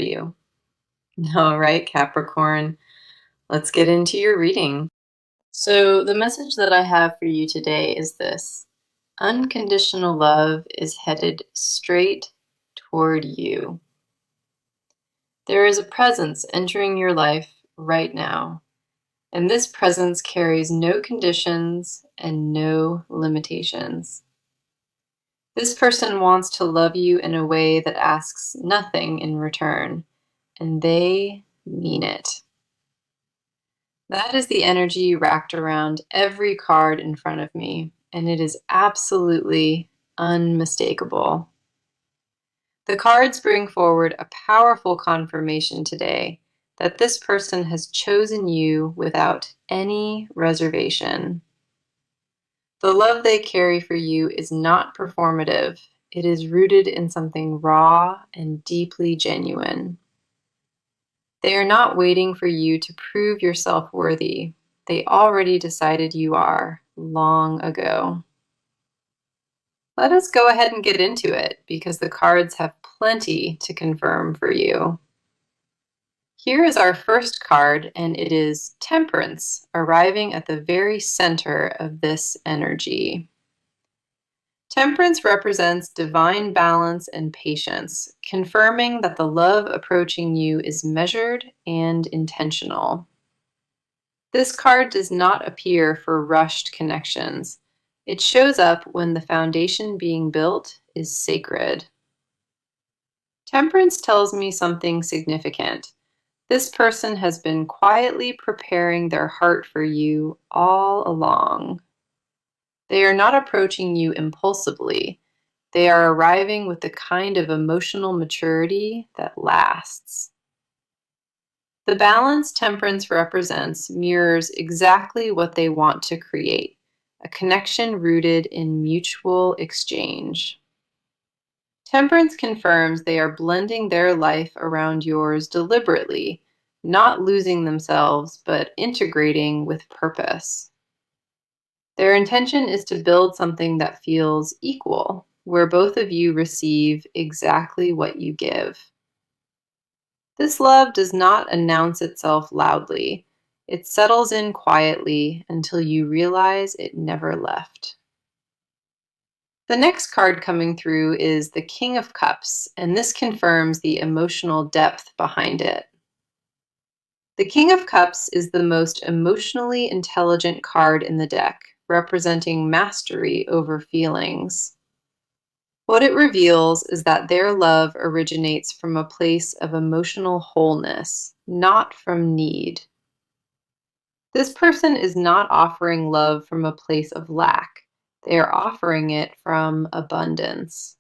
you. All right, Capricorn, let's get into your reading. So, the message that I have for you today is this: unconditional love is headed straight toward you. There is a presence entering your life right now, and this presence carries no conditions and no limitations. This person wants to love you in a way that asks nothing in return, and they mean it. That is the energy wrapped around every card in front of me, and it is absolutely unmistakable. The cards bring forward a powerful confirmation today that this person has chosen you without any reservation. The love they carry for you is not performative. It is rooted in something raw and deeply genuine. They are not waiting for you to prove yourself worthy. They already decided you are long ago. Let us go ahead and get into it because the cards have plenty to confirm for you. Here is our first card, and it is Temperance, arriving at the very center of this energy. Temperance represents divine balance and patience, confirming that the love approaching you is measured and intentional. This card does not appear for rushed connections. It shows up when the foundation being built is sacred. Temperance tells me something significant. This person has been quietly preparing their heart for you all along. They are not approaching you impulsively. They are arriving with the kind of emotional maturity that lasts. The balance Temperance represents mirrors exactly what they want to create, a connection rooted in mutual exchange. Temperance confirms they are blending their life around yours deliberately, not losing themselves, but integrating with purpose. Their intention is to build something that feels equal, where both of you receive exactly what you give. This love does not announce itself loudly. It settles in quietly until you realize it never left. The next card coming through is the King of Cups, and this confirms the emotional depth behind it. The King of Cups is the most emotionally intelligent card in the deck, representing mastery over feelings. What it reveals is that their love originates from a place of emotional wholeness, not from need. This person is not offering love from a place of lack. They are offering it from abundance.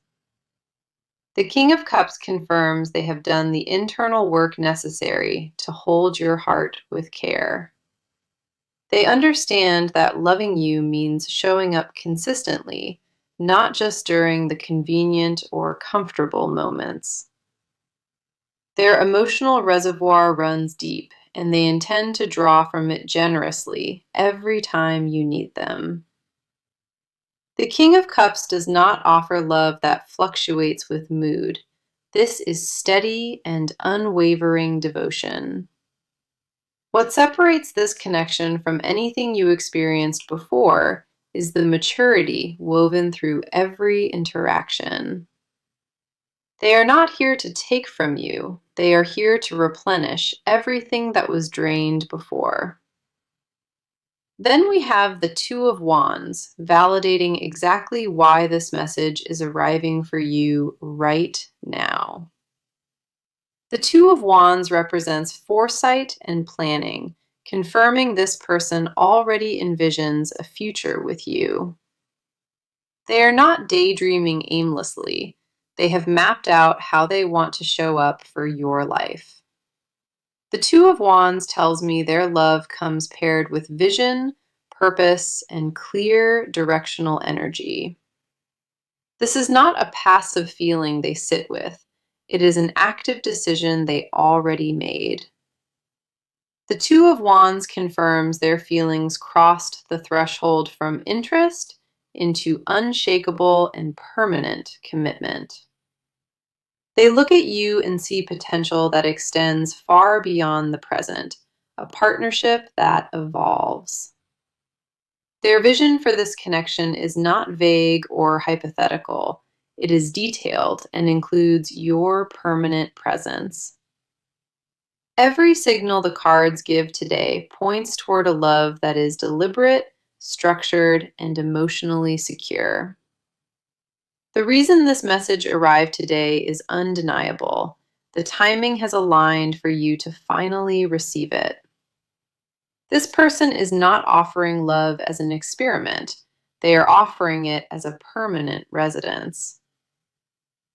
The King of Cups confirms they have done the internal work necessary to hold your heart with care. They understand that loving you means showing up consistently, not just during the convenient or comfortable moments. Their emotional reservoir runs deep, and they intend to draw from it generously every time you need them. The King of Cups does not offer love that fluctuates with mood. This is steady and unwavering devotion. What separates this connection from anything you experienced before is the maturity woven through every interaction. They are not here to take from you. They are here to replenish everything that was drained before. Then we have the Two of Wands, validating exactly why this message is arriving for you right now. The Two of Wands represents foresight and planning, confirming this person already envisions a future with you. They are not daydreaming aimlessly. They have mapped out how they want to show up for your life. The Two of Wands tells me their love comes paired with vision, purpose, and clear directional energy. This is not a passive feeling they sit with. It is an active decision they already made. The Two of Wands confirms their feelings crossed the threshold from interest into unshakable and permanent commitment. They look at you and see potential that extends far beyond the present, a partnership that evolves. Their vision for this connection is not vague or hypothetical. It is detailed and includes your permanent presence. Every signal the cards give today points toward a love that is deliberate, structured, and emotionally secure. The reason this message arrived today is undeniable. The timing has aligned for you to finally receive it. This person is not offering love as an experiment. They are offering it as a permanent residence.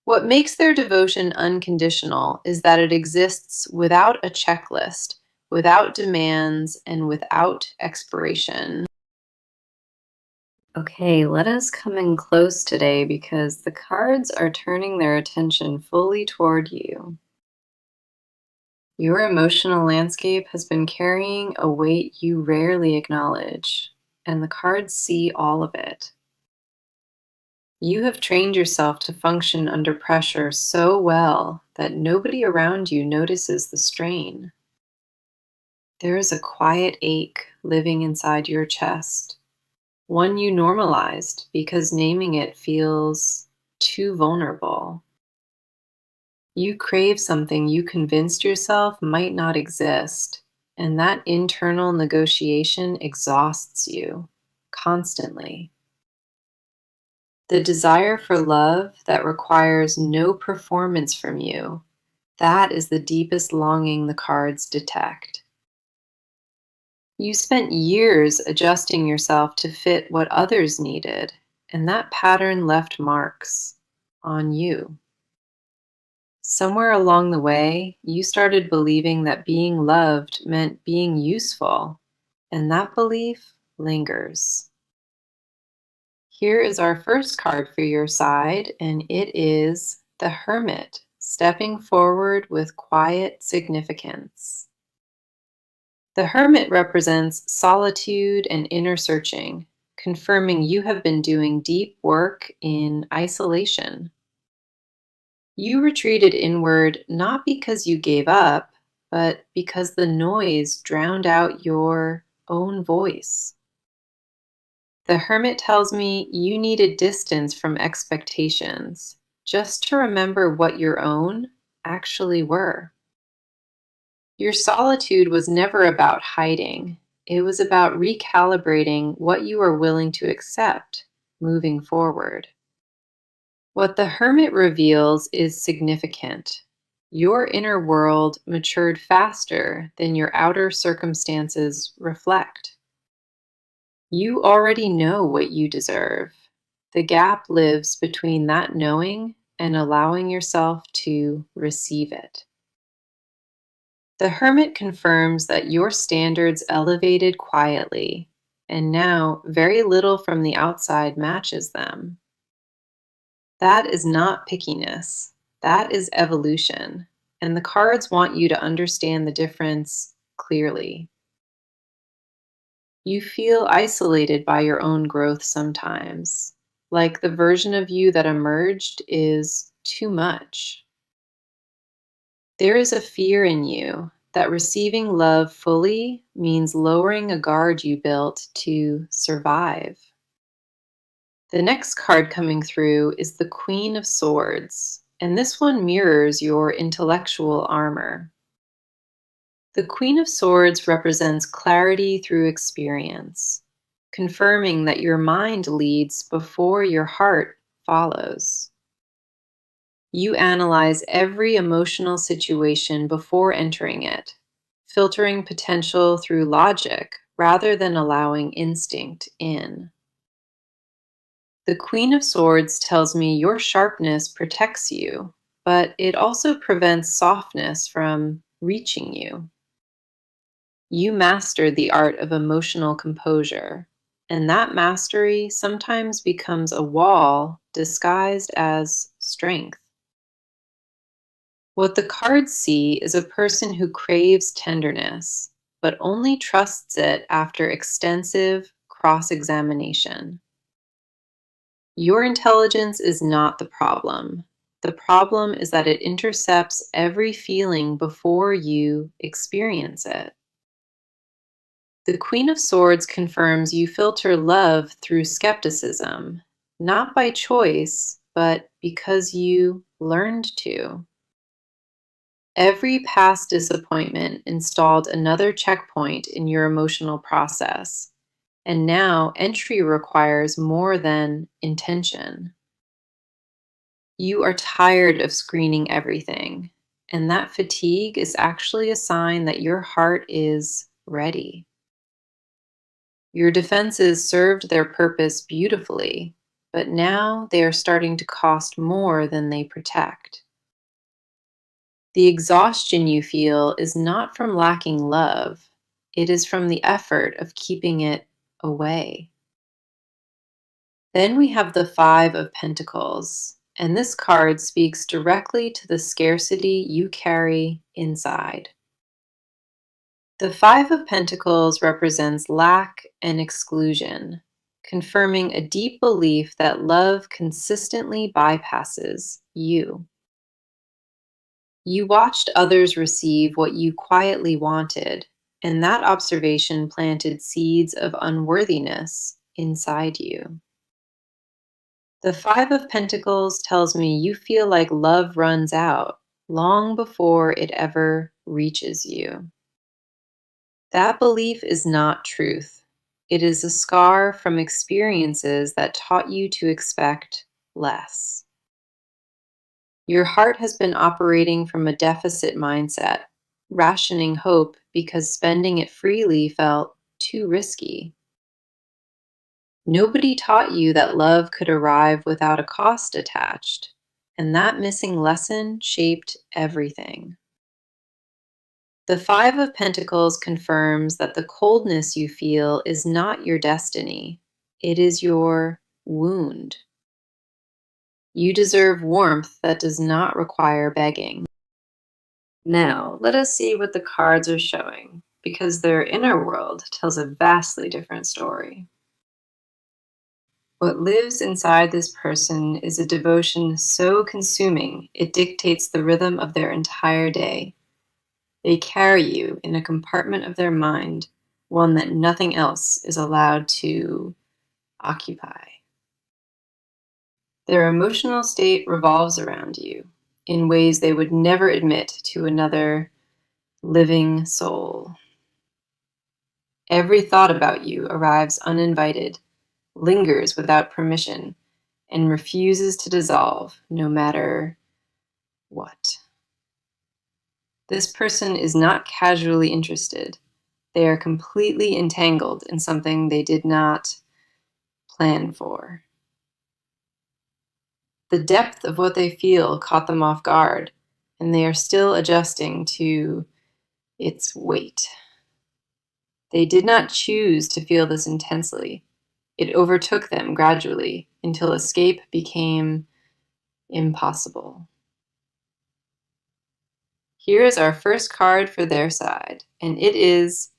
What makes their devotion unconditional is that it exists without a checklist, without demands, and without expiration. Okay, let us come in close today because the cards are turning their attention fully toward you. Your emotional landscape has been carrying a weight you rarely acknowledge, and the cards see all of it. You have trained yourself to function under pressure so well that nobody around you notices the strain. There is a quiet ache living inside your chest, one you normalized because naming it feels too vulnerable. You crave something you convinced yourself might not exist, and that internal negotiation exhausts you constantly. The desire for love that requires no performance from you, that is the deepest longing the cards detect. You spent years adjusting yourself to fit what others needed, and that pattern left marks on you. Somewhere along the way, you started believing that being loved meant being useful, and that belief lingers. Here is our first card for your side, and it is the Hermit, stepping forward with quiet significance. The Hermit represents solitude and inner searching, confirming you have been doing deep work in isolation. You retreated inward not because you gave up, but because the noise drowned out your own voice. The Hermit tells me you needed distance from expectations, just to remember what your own actually were. Your solitude was never about hiding. It was about recalibrating what you are willing to accept moving forward. What the Hermit reveals is significant. Your inner world matured faster than your outer circumstances reflect. You already know what you deserve. The gap lives between that knowing and allowing yourself to receive it. The Hermit confirms that your standards elevated quietly, and now very little from the outside matches them. That is not pickiness. That is evolution. And the cards want you to understand the difference clearly. You feel isolated by your own growth sometimes, like the version of you that emerged is too much. There is a fear in you that receiving love fully means lowering a guard you built to survive. The next card coming through is the Queen of Swords, and this one mirrors your intellectual armor. The Queen of Swords represents clarity through experience, confirming that your mind leads before your heart follows. You analyze every emotional situation before entering it, filtering potential through logic rather than allowing instinct in. The Queen of Swords tells me your sharpness protects you, but it also prevents softness from reaching you. You mastered the art of emotional composure, and that mastery sometimes becomes a wall disguised as strength. What the cards see is a person who craves tenderness, but only trusts it after extensive cross-examination. Your intelligence is not the problem. The problem is that it intercepts every feeling before you experience it. The Queen of Swords confirms you filter love through skepticism, not by choice, but because you learned to. Every past disappointment installed another checkpoint in your emotional process, and now entry requires more than intention. You are tired of screening everything, and that fatigue is actually a sign that your heart is ready. Your defenses served their purpose beautifully, but now they are starting to cost more than they protect. The exhaustion you feel is not from lacking love, it is from the effort of keeping it away. Then we have the Five of Pentacles, and this card speaks directly to the scarcity you carry inside. The Five of Pentacles represents lack and exclusion, confirming a deep belief that love consistently bypasses you. You watched others receive what you quietly wanted, and that observation planted seeds of unworthiness inside you. The Five of Pentacles tells me you feel like love runs out long before it ever reaches you. That belief is not truth. It is a scar from experiences that taught you to expect less. Your heart has been operating from a deficit mindset, rationing hope because spending it freely felt too risky. Nobody taught you that love could arrive without a cost attached, and that missing lesson shaped everything. The Five of Pentacles confirms that the coldness you feel is not your destiny, it is your wound. You deserve warmth that does not require begging. Now, let us see what the cards are showing, because their inner world tells a vastly different story. What lives inside this person is a devotion so consuming it dictates the rhythm of their entire day. They carry you in a compartment of their mind, one that nothing else is allowed to occupy. Their emotional state revolves around you in ways they would never admit to another living soul. Every thought about you arrives uninvited, lingers without permission, and refuses to dissolve no matter what. This person is not casually interested. They are completely entangled in something they did not plan for. The depth of what they feel caught them off guard, and they are still adjusting to its weight. They did not choose to feel this intensely. It overtook them gradually until escape became impossible. Here is our first card for their side, and it is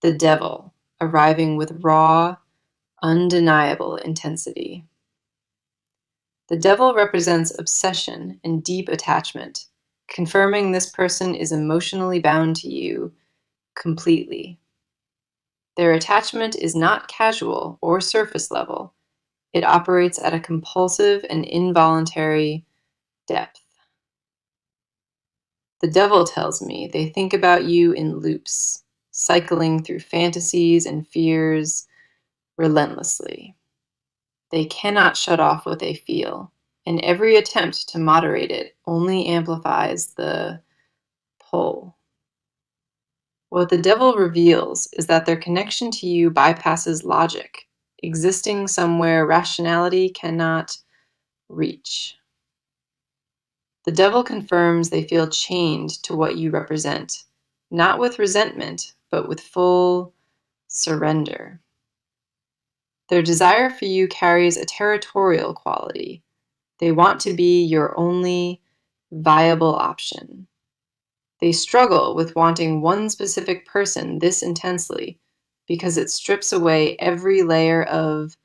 the Devil, arriving with raw, undeniable intensity. The Devil represents obsession and deep attachment, confirming this person is emotionally bound to you completely. Their attachment is not casual or surface level. It operates at a compulsive and involuntary depth. The Devil tells me they think about you in loops, cycling through fantasies and fears relentlessly. They cannot shut off what they feel, and every attempt to moderate it only amplifies the pull. What the Devil reveals is that their connection to you bypasses logic, existing somewhere rationality cannot reach. The Devil confirms they feel chained to what you represent, not with resentment, but with full surrender. Their desire for you carries a territorial quality. They want to be your only viable option. They struggle with wanting one specific person this intensely because it strips away every layer of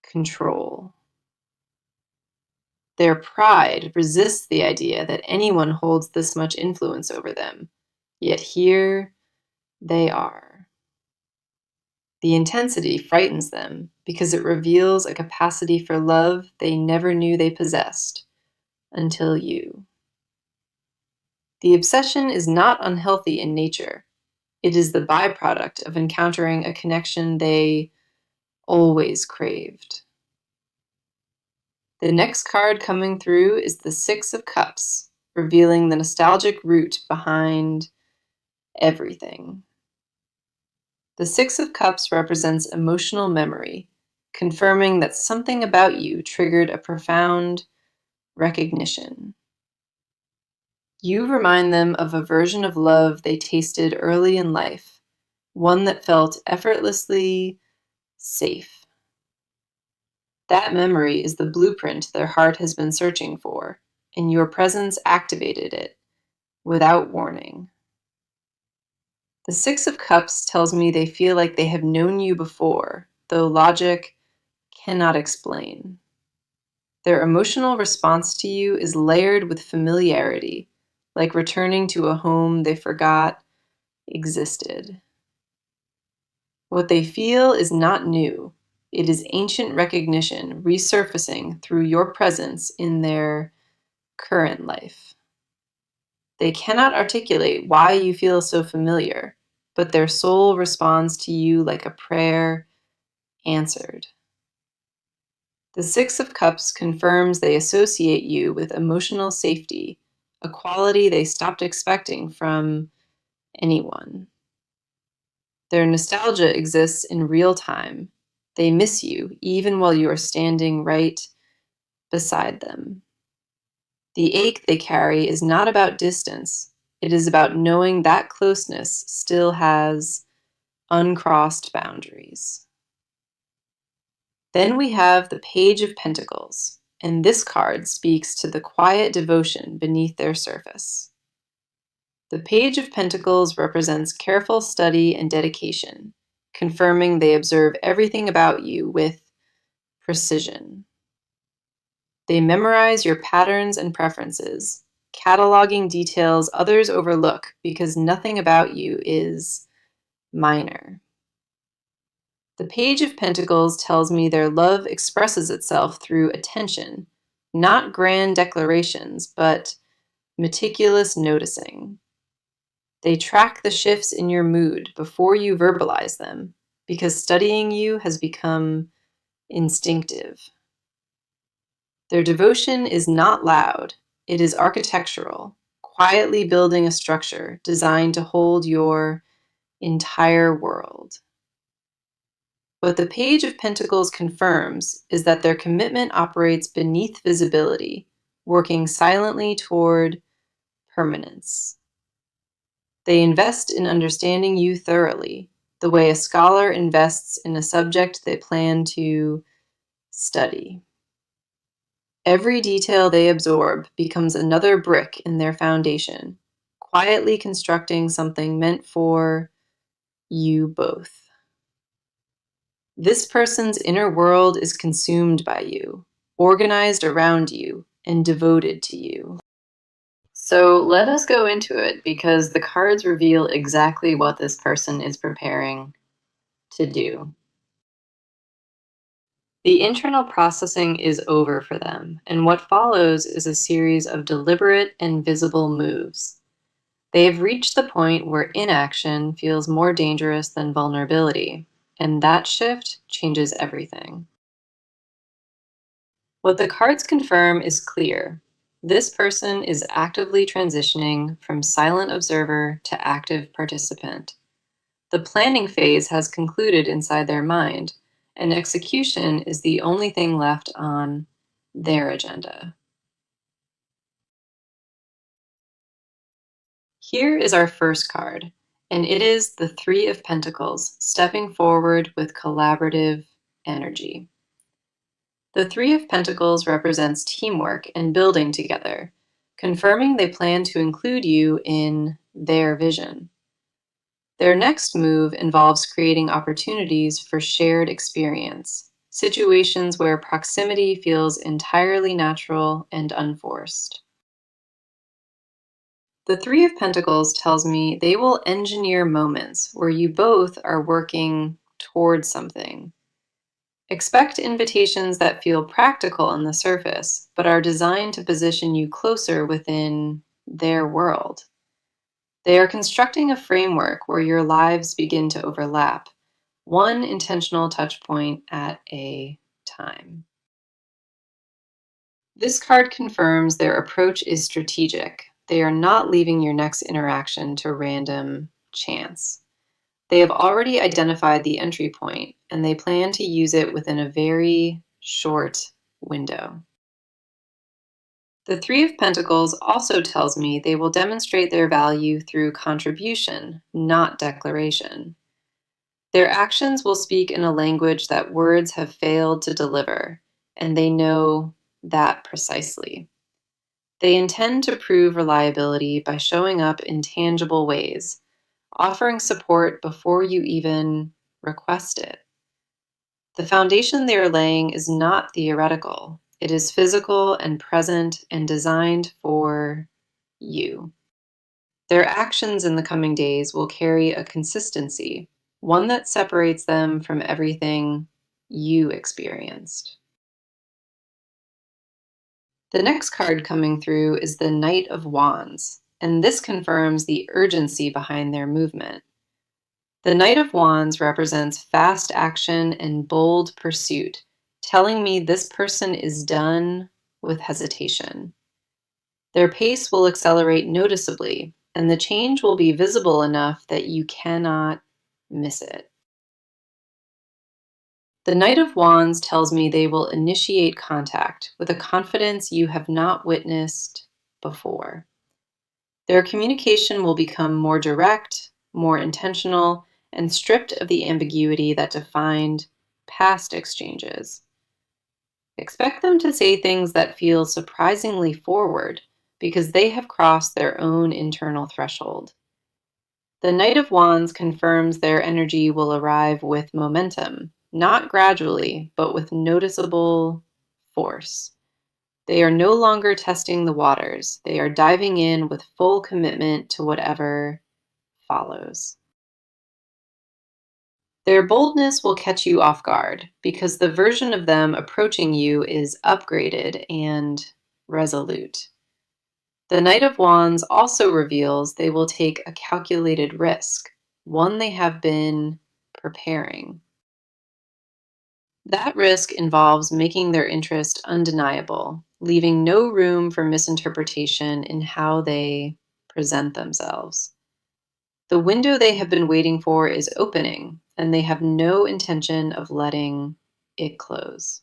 control. Their pride resists the idea that anyone holds this much influence over them, yet here they are. The intensity frightens them because it reveals a capacity for love they never knew they possessed until you. The obsession is not unhealthy in nature. It is the byproduct of encountering a connection they always craved. The next card coming through is the Six of Cups, revealing the nostalgic root behind everything. The Six of Cups represents emotional memory, confirming that something about you triggered a profound recognition. You remind them of a version of love they tasted early in life, one that felt effortlessly safe. That memory is the blueprint their heart has been searching for, and your presence activated it without warning. The Six of Cups tells me they feel like they have known you before, though logic cannot explain. Their emotional response to you is layered with familiarity, like returning to a home they forgot existed. What they feel is not new. It is ancient recognition resurfacing through your presence in their current life. They cannot articulate why you feel so familiar, but their soul responds to you like a prayer answered. The Six of Cups confirms they associate you with emotional safety, a quality they stopped expecting from anyone. Their nostalgia exists in real time. They miss you even while you are standing right beside them. The ache they carry is not about distance. It is about knowing that closeness still has uncrossed boundaries. Then we have the Page of Pentacles, and this card speaks to the quiet devotion beneath their surface. The Page of Pentacles represents careful study and dedication, confirming they observe everything about you with precision. They memorize your patterns and preferences, cataloging details others overlook because nothing about you is minor. The Page of Pentacles tells me their love expresses itself through attention, not grand declarations, but meticulous noticing. They track the shifts in your mood before you verbalize them, because studying you has become instinctive. Their devotion is not loud, it is architectural, quietly building a structure designed to hold your entire world. What the Page of Pentacles confirms is that their commitment operates beneath visibility, working silently toward permanence. They invest in understanding you thoroughly, the way a scholar invests in a subject they plan to study. Every detail they absorb becomes another brick in their foundation, quietly constructing something meant for you both. This person's inner world is consumed by you, organized around you, and devoted to you. So let us go into it because the cards reveal exactly what this person is preparing to do. The internal processing is over for them, and what follows is a series of deliberate and visible moves. They have reached the point where inaction feels more dangerous than vulnerability, and that shift changes everything. What the cards confirm is clear. This person is actively transitioning from silent observer to active participant. The planning phase has concluded inside their mind, and execution is the only thing left on their agenda. Here is our first card, and it is the Three of Pentacles, stepping forward with collaborative energy. The Three of Pentacles represents teamwork and building together, confirming they plan to include you in their vision. Their next move involves creating opportunities for shared experience, situations where proximity feels entirely natural and unforced. The Three of Pentacles tells me they will engineer moments where you both are working towards something. Expect invitations that feel practical on the surface, but are designed to position you closer within their world. They are constructing a framework where your lives begin to overlap, one intentional touch point at a time. This card confirms their approach is strategic. They are not leaving your next interaction to random chance. They have already identified the entry point, and they plan to use it within a very short window. The Three of Pentacles also tells me they will demonstrate their value through contribution, not declaration. Their actions will speak in a language that words have failed to deliver, and they know that precisely. They intend to prove reliability by showing up in tangible ways, offering support before you even request it. The foundation they are laying is not theoretical. It is physical and present and designed for you. Their actions in the coming days will carry a consistency, one that separates them from everything you experienced. The next card coming through is the Knight of Wands, and this confirms the urgency behind their movement. The Knight of Wands represents fast action and bold pursuit, telling me this person is done with hesitation. Their pace will accelerate noticeably, and the change will be visible enough that you cannot miss it. The Knight of Wands tells me they will initiate contact with a confidence you have not witnessed before. Their communication will become more direct, more intentional, and stripped of the ambiguity that defined past exchanges. Expect them to say things that feel surprisingly forward because they have crossed their own internal threshold. The Knight of Wands confirms their energy will arrive with momentum, not gradually, but with noticeable force. They are no longer testing the waters. They are diving in with full commitment to whatever follows. Their boldness will catch you off guard because the version of them approaching you is upgraded and resolute. The Knight of Wands also reveals they will take a calculated risk, one they have been preparing. That risk involves making their interest undeniable, leaving no room for misinterpretation in how they present themselves. The window they have been waiting for is opening, and they have no intention of letting it close.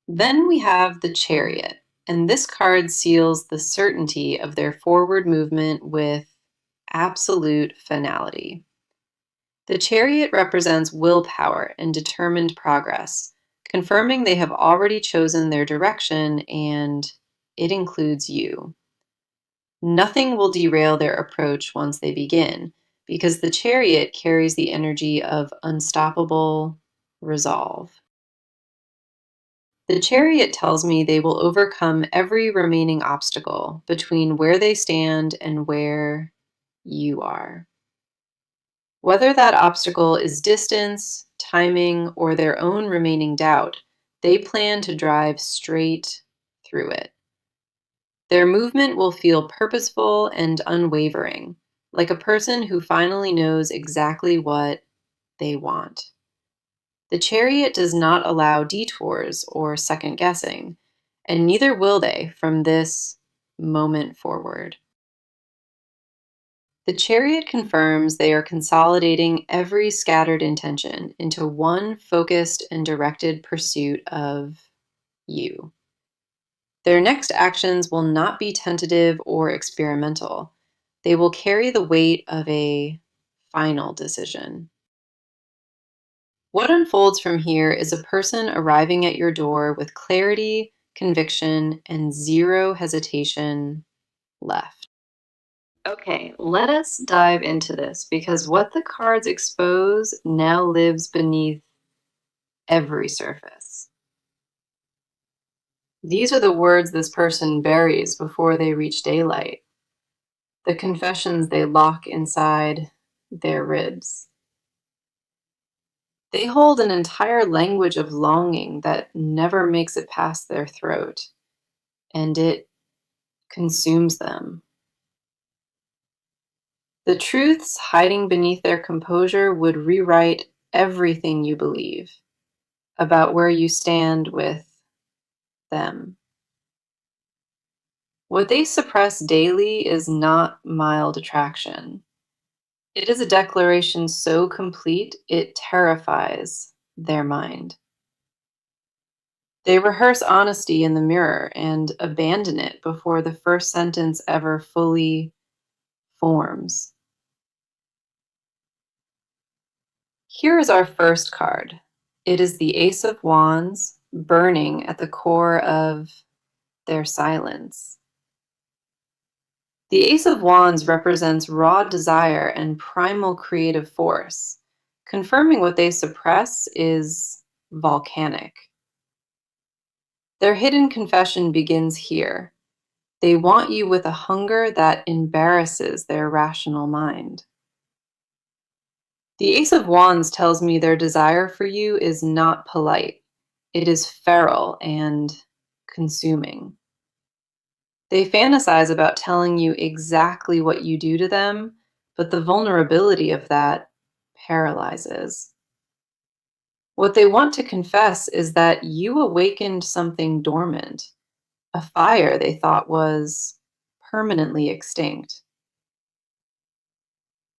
Then we have the Chariot, and this card seals the certainty of their forward movement with absolute finality. The Chariot represents willpower and determined progress, confirming they have already chosen their direction and it includes you. Nothing will derail their approach once they begin, because the Chariot carries the energy of unstoppable resolve. The Chariot tells me they will overcome every remaining obstacle between where they stand and where you are. Whether that obstacle is distance, timing, or their own remaining doubt, they plan to drive straight through it. Their movement will feel purposeful and unwavering, like a person who finally knows exactly what they want. The Chariot does not allow detours or second guessing, and neither will they from this moment forward. The Chariot confirms they are consolidating every scattered intention into one focused and directed pursuit of you. Their next actions will not be tentative or experimental. They will carry the weight of a final decision. What unfolds from here is a person arriving at your door with clarity, conviction, and zero hesitation left. Okay, let us dive into this because what the cards expose now lives beneath every surface. These are the words this person buries before they reach daylight, the confessions they lock inside their ribs. They hold an entire language of longing that never makes it past their throat, and it consumes them. The truths hiding beneath their composure would rewrite everything you believe about where you stand with them. What they suppress daily is not mild attraction. It is a declaration so complete it terrifies their mind. They rehearse honesty in the mirror and abandon it before the first sentence ever fully forms. Here is our first card. It is the Ace of Wands, burning at the core of their silence. The Ace of Wands represents raw desire and primal creative force, confirming what they suppress is volcanic. Their hidden confession begins here. They want you with a hunger that embarrasses their rational mind. The Ace of Wands tells me their desire for you is not polite. It is feral and consuming. They fantasize about telling you exactly what you do to them, but the vulnerability of that paralyzes. What they want to confess is that you awakened something dormant, a fire they thought was permanently extinct.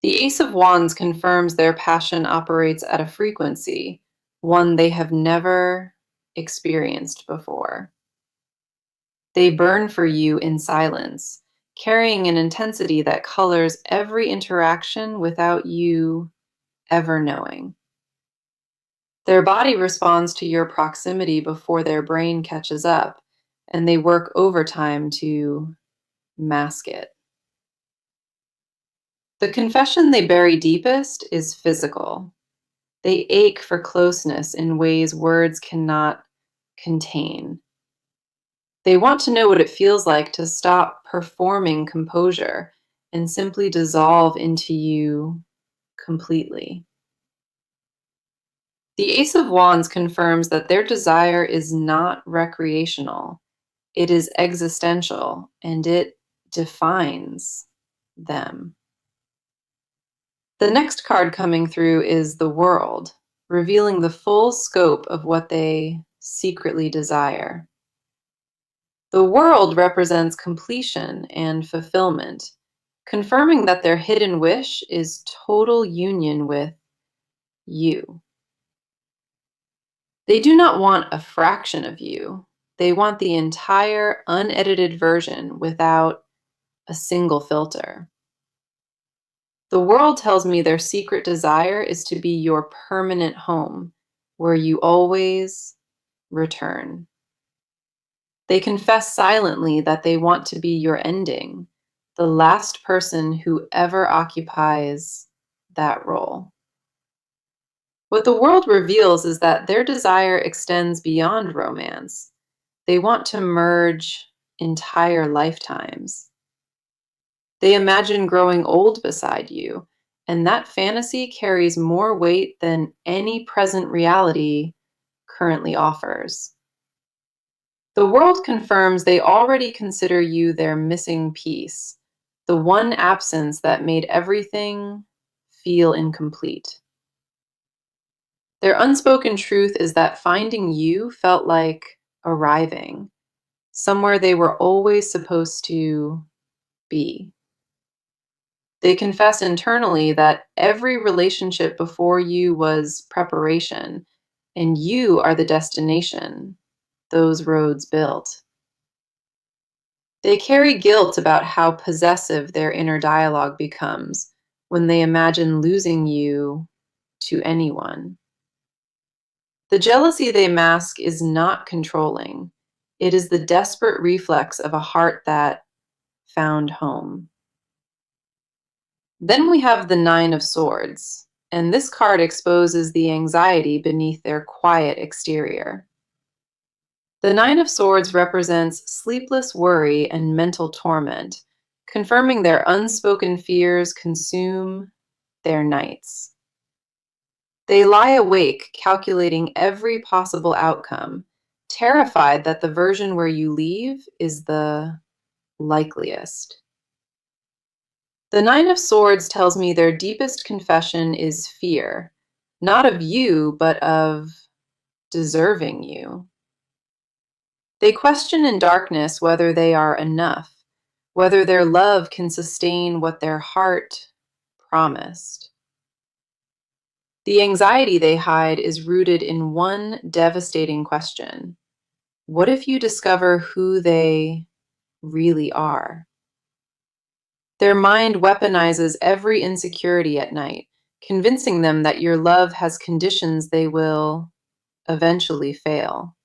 The Ace of Wands confirms their passion operates at a frequency, one they have never experienced before. They burn for you in silence, carrying an intensity that colors every interaction without you ever knowing. Their body responds to your proximity before their brain catches up, and they work overtime to mask it. The confession they bury deepest is physical. They ache for closeness in ways words cannot contain. They want to know what it feels like to stop performing composure and simply dissolve into you completely. The Ace of Wands confirms that their desire is not recreational, it is existential, and it defines them. The next card coming through is the World, revealing the full scope of what they secretly desire. The World represents completion and fulfillment, confirming that their hidden wish is total union with you. They do not want a fraction of you. They want the entire unedited version without a single filter. The World tells me their secret desire is to be your permanent home, where you always return. They confess silently that they want to be your ending, the last person who ever occupies that role. What the World reveals is that their desire extends beyond romance. They want to merge entire lifetimes. They imagine growing old beside you, and that fantasy carries more weight than any present reality currently offers. The World confirms they already consider you their missing piece, the one absence that made everything feel incomplete. Their unspoken truth is that finding you felt like arriving, somewhere they were always supposed to be. They confess internally that every relationship before you was preparation, and you are the destination those roads built. They carry guilt about how possessive their inner dialogue becomes when they imagine losing you to anyone. The jealousy they mask is not controlling. It is the desperate reflex of a heart that found home. Then we have the Nine of Swords, and this card exposes the anxiety beneath their quiet exterior. The Nine of Swords represents sleepless worry and mental torment, confirming their unspoken fears consume their nights. They lie awake, calculating every possible outcome, terrified that the version where you leave is the likeliest. The Nine of Swords tells me their deepest confession is fear, not of you, but of deserving you. They question in darkness whether they are enough, whether their love can sustain what their heart promised. The anxiety they hide is rooted in one devastating question. What if you discover who they really are? Their mind weaponizes every insecurity at night, convincing them that your love has conditions they will eventually fail.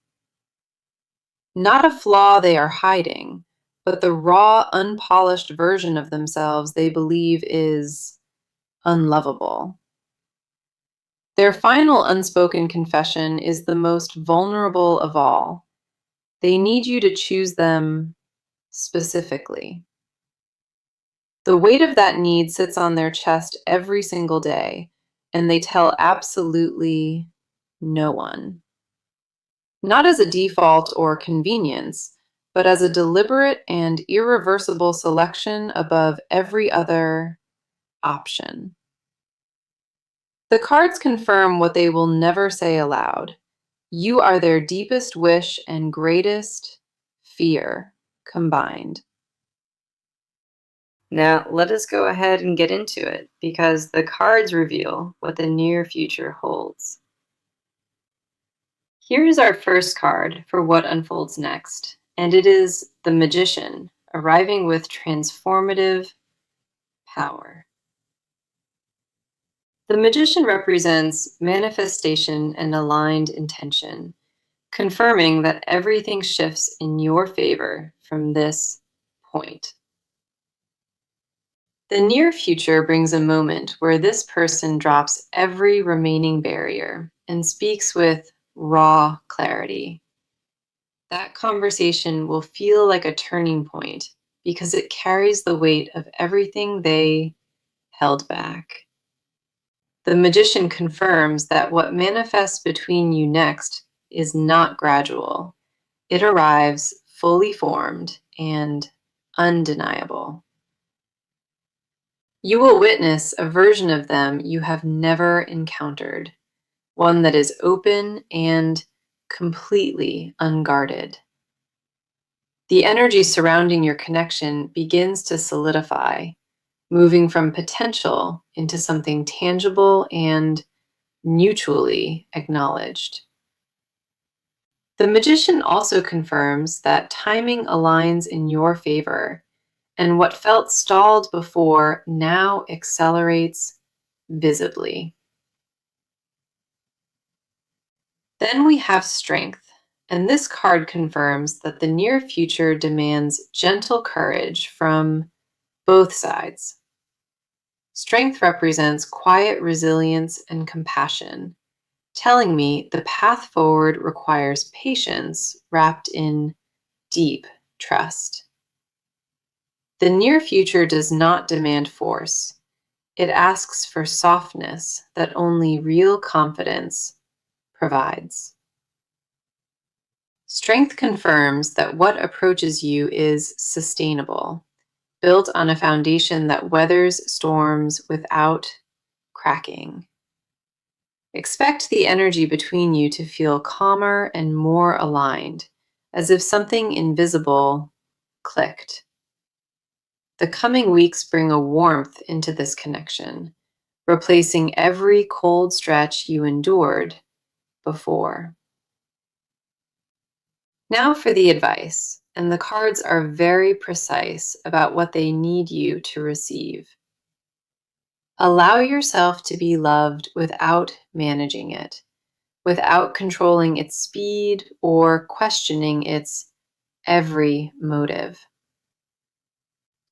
Not a flaw they are hiding, but the raw, unpolished version of themselves they believe is unlovable. Their final unspoken confession is the most vulnerable of all. They need you to choose them specifically. The weight of that need sits on their chest every single day, and they tell absolutely no one. Not as a default or convenience, but as a deliberate and irreversible selection above every other option. The cards confirm what they will never say aloud. You are their deepest wish and greatest fear combined. Now, let us go ahead and get into it, because the cards reveal what the near future holds. Here is our first card for what unfolds next, and it is the Magician, arriving with transformative power. The Magician represents manifestation and aligned intention, confirming that everything shifts in your favor from this point. The near future brings a moment where this person drops every remaining barrier and speaks with raw clarity. That conversation will feel like a turning point because it carries the weight of everything they held back. The Magician confirms that what manifests between you next is not gradual. It arrives fully formed and undeniable. You will witness a version of them you have never encountered, one that is open and completely unguarded. The energy surrounding your connection begins to solidify, moving from potential into something tangible and mutually acknowledged. The Magician also confirms that timing aligns in your favor, and what felt stalled before now accelerates visibly. Then we have Strength, and this card confirms that the near future demands gentle courage from both sides. Strength represents quiet resilience and compassion, telling me the path forward requires patience wrapped in deep trust. The near future does not demand force. It asks for softness that only real confidence provides. Strength confirms that what approaches you is sustainable, built on a foundation that weathers storms without cracking. Expect the energy between you to feel calmer and more aligned, as if something invisible clicked. The coming weeks bring a warmth into this connection, replacing every cold stretch you endured before. Now for the advice, and the cards are very precise about what they need you to receive. Allow yourself to be loved without managing it, without controlling its speed or questioning its every motive.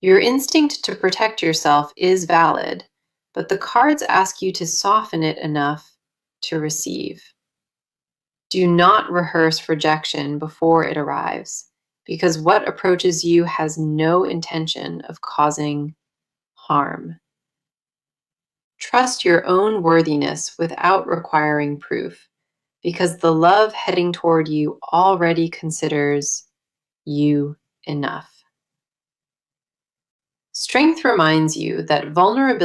Your instinct to protect yourself is valid, but the cards ask you to soften it enough to receive. Do not rehearse rejection before it arrives, because what approaches you has no intention of causing harm. Trust your own worthiness without requiring proof, because the love heading toward you already considers you enough. Strength reminds you that vulnerability